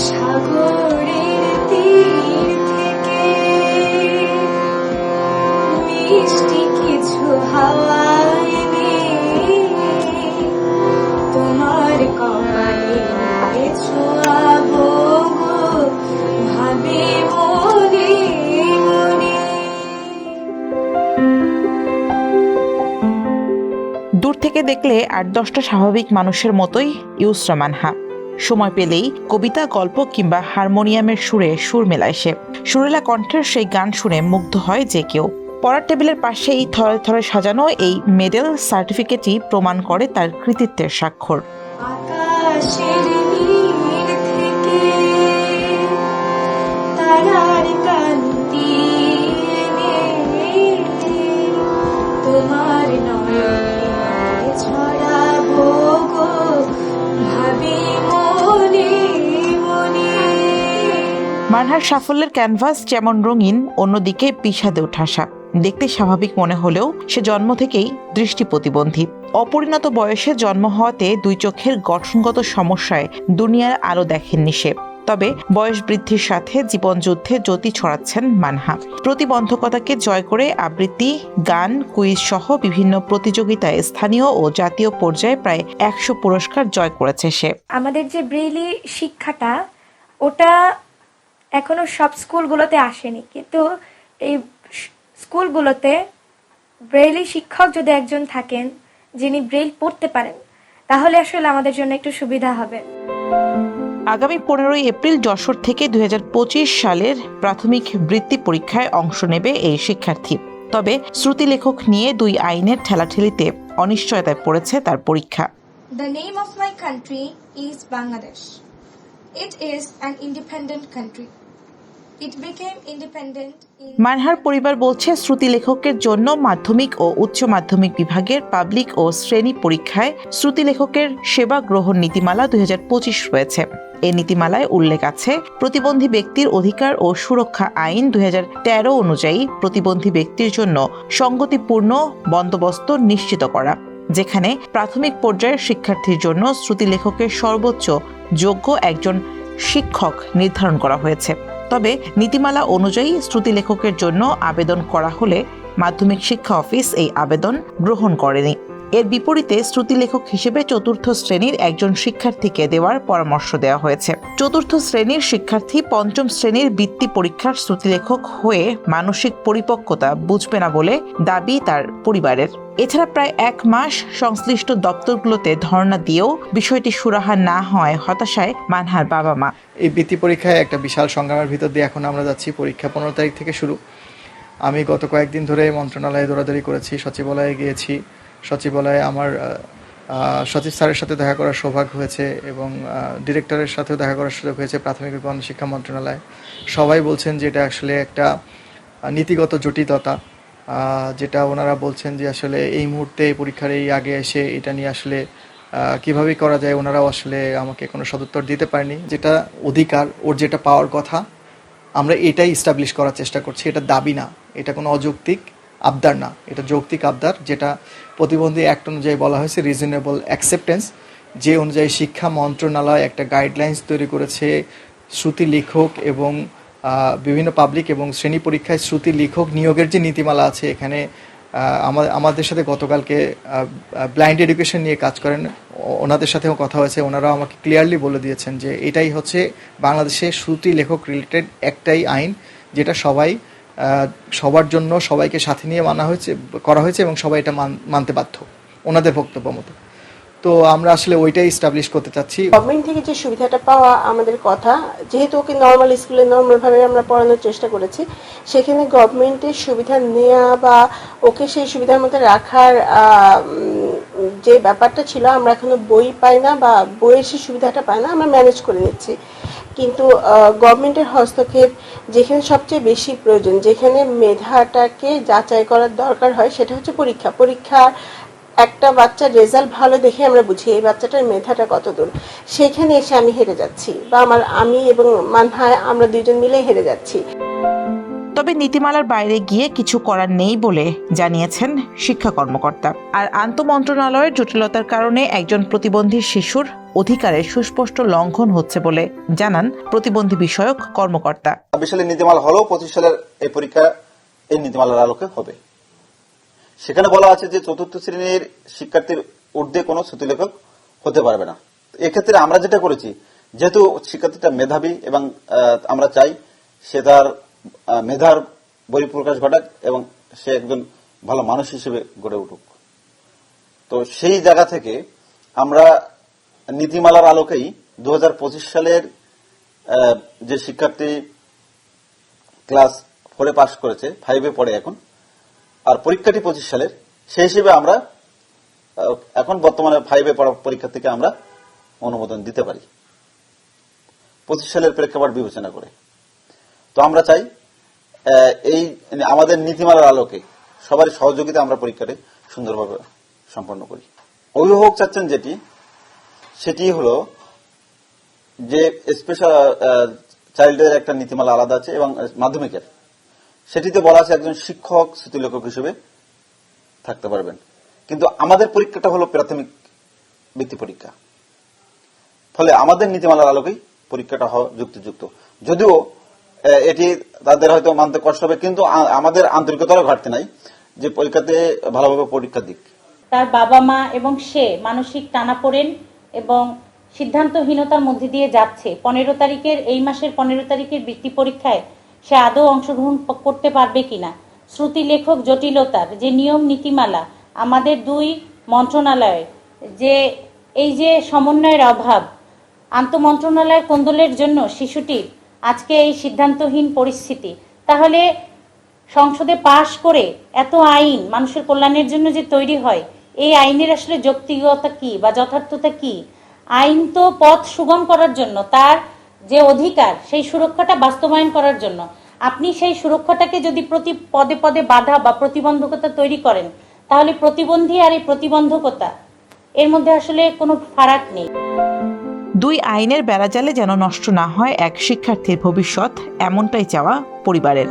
সাগরের তীর থেকে মিষ্টি কিছু হাওয়া এনে তোমার কপালে ছোঁয়াবো গো, ভাবি মনে মনে। দূর থেকে দেখলে ৮-১০টা স্বাভাবিক মানুষের মতোই ইউসরা মানহা। সময় পেলেই কবিতা, গল্প কিংবা হারমোনিয়ামের সুরে সুর মেলায় সে। সুরেলা কণ্ঠের সেই গান শুনে মুগ্ধ হয় যে কেউ। পড়ার টেবিলের পাশেই থরে থরে সাজানো এই মেডেল সার্টিফিকেটই প্রমাণ করে তার কৃতিত্বের স্বাক্ষর। আকাশের নীল থেকে তারার কান্তি এনে তোমার নয়নে ছড়াবো গো, ভাবি মনে মনে। মানহার সাফল্যের ক্যানভাস যেমন রঙিন, অন্যদিকে বিষাদে ঠাসা। দেখতে স্বাভাবিক মনে হলেও সে জন্ম থেকেই দৃষ্টি প্রতিবন্ধী। অপরিণত বয়সে জন্ম হওয়াতে দুই চোখের গঠনগত সমস্যায় দুনিয়ার আলো দেখেননি সে। তবে বয়স বৃদ্ধির সাথে জীবনযুদ্ধে জ্যোতি ছড়াচ্ছেন মানহা। প্রতিবন্ধকতাকে জয় করে আবৃত্তি, গান, কুইজ সহ বিভিন্ন প্রতিযোগিতায় স্থানীয় ও জাতীয় পর্যায়ে প্রায় ১০০ পুরস্কার জয় করেছে সে। আমাদের যে ব্রেইলি শিক্ষাটা, ওটা এখনো সব স্কুলগুলোতে আসেনি, কিন্তু এই স্কুলগুলোতে ব্রেইলি শিক্ষক যদি একজন থাকেন যিনি ব্রেইল পড়তে পারেন, তাহলে আসলে আমাদের জন্য একটু সুবিধা হবে। আগামী ১৫ই এপ্রিল যশোর থেকে ২০২৫ সালের প্রাথমিক বৃত্তি পরীক্ষায় অংশ নেবে এই শিক্ষার্থী। তবে শ্রুতি লেখক নিয়ে দুই আইনের ঠেলাঠেলিতে অনিশ্চয়তায় পড়েছে তার পরীক্ষা। The name of my country is Bangladesh. It is an independent country. It became independent in মানহার পরিবার বলছে, শ্রুতি লেখকের জন্য মাধ্যমিক ও উচ্চ মাধ্যমিক বিভাগের পাবলিক ও শ্রেণী পরীক্ষায় শ্রুতি লেখকের সেবা গ্রহণ নীতিমালা ২০২৫ রয়েছে। এই নীতিমালায় উল্লেখ আছে, প্রতিবন্ধী ব্যক্তির অধিকার ও সুরক্ষা আইন ২০১৩ অনুযায়ী প্রতিবন্ধী ব্যক্তির জন্য সঙ্গতিপূর্ণ বন্দোবস্ত নিশ্চিত করা, যেখানে প্রাথমিক পর্যায়ের শিক্ষার্থীর জন্য শ্রুতি লেখকের সর্বোচ্চ যোগ্য একজন শিক্ষক নির্ধারণ করা হয়েছে। তবে নীতিমালা অনুযায়ী শ্রুতি লেখকের জন্য আবেদন করা হলে মাধ্যমিক শিক্ষা অফিস এই আবেদন গ্রহণ করেনি। এর বিপরীতে শ্রুতি লেখক হিসেবে চতুর্থ শ্রেণীর একজন শিক্ষার্থীকে দেওয়ার পরামর্শ দেওয়া হয়েছে। চতুর্থ শ্রেণীর শিক্ষার্থী পঞ্চম শ্রেণীর বৃত্তি পরীক্ষার শ্রুতি লেখক হয়ে মানসিক পরিপক্কতা বুঝবে না বলে দাবি তার পরিবারের। এছাড়া প্রায় ১ মাস সংশ্লিষ্ট দপ্তরগুলোতে ধর্ণা দিয়েও বিষয়টি সুরাহা না হয় হতাশায় মানহার বাবা মা। এই বৃত্তি পরীক্ষায় একটা বিশাল সংগ্রামের ভিতর দিয়ে এখন আমরা যাচ্ছি। পরীক্ষা ১৫ তারিখ থেকে শুরু। আমি গত কয়েকদিন ধরে মন্ত্রণালয়ে দৌড়াদৌড়ি করেছি, সচিবালয়ে গিয়েছি। সচিবালয়ে আমার সচিব স্যারের সাথে দেখা করার সৌভাগ্য হয়েছে এবং ডিরেক্টরের সাথেও দেখা করার সুযোগ হয়েছে প্রাথমিক ও গণশিক্ষা মন্ত্রণালয়। সবাই বলছেন যে এটা আসলে একটা নীতিগত জটিলতা, যেটা ওনারা বলছেন যে আসলে এই মুহূর্তে পরীক্ষার এই আগে এসে এটা নিয়ে আসলে কীভাবে করা যায়, ওনারাও আসলে আমাকে কোনো সদুত্তর দিতে পারেনি। যেটা অধিকার, ওর যেটা পাওয়ার কথা, আমরা এটাই এস্টাবলিশ করার চেষ্টা করছি। এটা দাবি না, এটা কোনো অযৌক্তিক আবদার না, এটা যৌক্তিক আবদার, যেটা প্রতিবন্ধী অ্যাক্ট অনুযায়ী বলা হয়েছে রিজনেবল অ্যাকসেপ্টেন্স, যে অনুযায়ী শিক্ষা মন্ত্রণালয় একটা গাইডলাইন্স তৈরি করেছে। শ্রুতি লেখক এবং বিভিন্ন পাবলিক এবং শ্রেণী পরীক্ষায় শ্রুতি লেখক নিয়োগের যে নীতিমালা আছে, এখানে আমাদের সাথে গতকালকে ব্লাইন্ড এডুকেশন নিয়ে কাজ করেন, ওনাদের সাথেও কথা হয়েছে। ওনারাও আমাকে ক্লিয়ারলি বলে দিয়েছেন যে এটাই হচ্ছে বাংলাদেশে শ্রুতি লেখক রিলেটেড একটাই আইন, যেটা সবার জন্য সবাইকে সাথে নিয়ে করা হয়েছে এবং সবাই এটা মানতে বাধ্য ওনাদের বক্তব্য মতো। তো আমরা আসলে ওইটাই এস্টাবলিশ করতে চাচ্ছি। গভর্নমেন্ট থেকে যে সুবিধাটা পাওয়া আমাদের কথা, যেহেতু ওকে নর্মাল স্কুলে নর্মালভাবে আমরা পড়ানোর চেষ্টা করেছি, সেখানে গভর্নমেন্টের সুবিধা নেওয়া বা ওকে সেই সুবিধার মধ্যে রাখার যে ব্যাপারটা ছিল, আমরা এখনো বই পাই না বা বইয়ের সেই সুবিধাটা পাই না, আমরা ম্যানেজ করে নিচ্ছি। কিন্তু গভর্নমেন্টের হস্তক্ষেপ যেখানে সবচেয়ে বেশি প্রয়োজন, যেখানে মেধাটাকে যাচাই করার দরকার হয়, সেটা হচ্ছে পরীক্ষা একটা বাচ্চার রেজাল্ট ভালো দেখে আমরা বুঝি এই বাচ্চাটার মেধাটা কত দূর। সেখানে এসে আমি হেরে যাচ্ছি, বা আমি এবং মানহা আমরা দুইজন মিলে হেরে যাচ্ছি। তবে নীতিমালার বাইরে গিয়ে কিছু করার নেই বলে জানিয়েছেন শিক্ষা কর্মকর্তা। আর আন্তঃমন্ত্রণালয়ের জটিলতার কারণে একজন প্রতিবন্ধী শিশুর অধিকারের সুস্পষ্ট লঙ্ঘন হচ্ছে বলে জানান প্রতিবন্ধী বিষয়ক কর্মকর্তা। ২৬ সালের নীতিমালা হলেও ২৫ সালের এই পরীক্ষা এই নীতিমালার আলোকে হবে। সেখানে বলা আছে যে চতুর্থ শ্রেণীর শিক্ষার্থীর ঊর্ধ্বে কোনো শ্রুতিলেখক হতে পারবে না। এক্ষেত্রে আমরা যেটা করেছি, যেহেতু শিক্ষার্থীটা মেধাবী এবং আমরা চাই সে তার মেধার বহিঃপ্রকাশ ঘটাক এবং সে একজন ভালো মানুষ হিসেবে গড়ে উঠুক, তো সেই জায়গা থেকে আমরা নীতিমালার আলোকেই ২০২৫ সালের যে শিক্ষার্থী ক্লাস 4 পাস করেছে, 5 পড়ে এখন, আর পরীক্ষাটি 25 সালের, সেই হিসেবে আমরা এখন বর্তমানে 5 পড়া পরীক্ষার্থীকে আমরা অনুমোদন দিতে পারি 25 সালের প্রেক্ষাপট বিবেচনা করে। তো আমরা চাই এই আমাদের নীতিমালার আলোকে সবারই সহযোগিতা আমরা পরীক্ষাটি সুন্দরভাবে সম্পন্ন করি। অভিভাবক চাচ্ছেন সেটি হলো যে স্পেশাল চাইল্ডের একটা নীতিমালা আলাদা আছে এবং মাধ্যমিকের সেটিতে বলা আছে একজন শিক্ষক শ্রুতিলেখক হিসেবে থাকতে পারবেন, কিন্তু আমাদের পরীক্ষাটা হলো প্রাথমিক বৃত্তি পরীক্ষা, ফলে আমাদের নীতিমালার আলোকেই পরীক্ষাটা হওয়া যুক্তিযুক্ত। যদিও এটি তাদের হয়তো মানতে কষ্ট হবে, কিন্তু আমাদের আন্তরিকতারও ঘাটতি নাই যে পরীক্ষাতে ভালোভাবে পরীক্ষা দিক। তার বাবা মা এবং সে মানসিক টানাপোড়েন এবং সিদ্ধান্তহীনতার মধ্যে দিয়ে যাচ্ছে। 15 তারিখের এই মাসের 15 তারিখের বৃত্তি পরীক্ষায় সে আদৌ অংশগ্রহণ করতে পারবে কিনা, শ্রুতি লেখক জটিলতার যে নিয়ম নীতিমালা আমাদের 2 মন্ত্রণালয়ের যে এই যে সমন্বয়ের অভাব, আন্তঃমন্ত্রণালয়ের কোন্দলের জন্য শিশুটির আজকে এই সিদ্ধান্তহীন পরিস্থিতি, তাহলে সংসদে পাশ করে এত আইন মানুষের কল্যাণের জন্য যে তৈরি হয়, এই আইনের আসলে যৌক্তিকতা কি বা যথার্থতা কি? আইন তো পথ সুগম করার জন্য, তার যে অধিকার সেই সুরক্ষাটা বাস্তবায়ন করার জন্য। আপনি সেই সুরক্ষাটাকে যদি প্রতি পদে পদে বাধা বা প্রতিবন্ধকতা তৈরি করেন, তাহলে প্রতিবন্ধী আর এই প্রতিবন্ধকতা এর মধ্যে আসলে কোনো ফারাক নেই। 2 আইনের বেড়াজালে যেন নষ্ট না হয় এক শিক্ষার্থীর ভবিষ্যৎ, এমনটাই চাওয়া পরিবারের।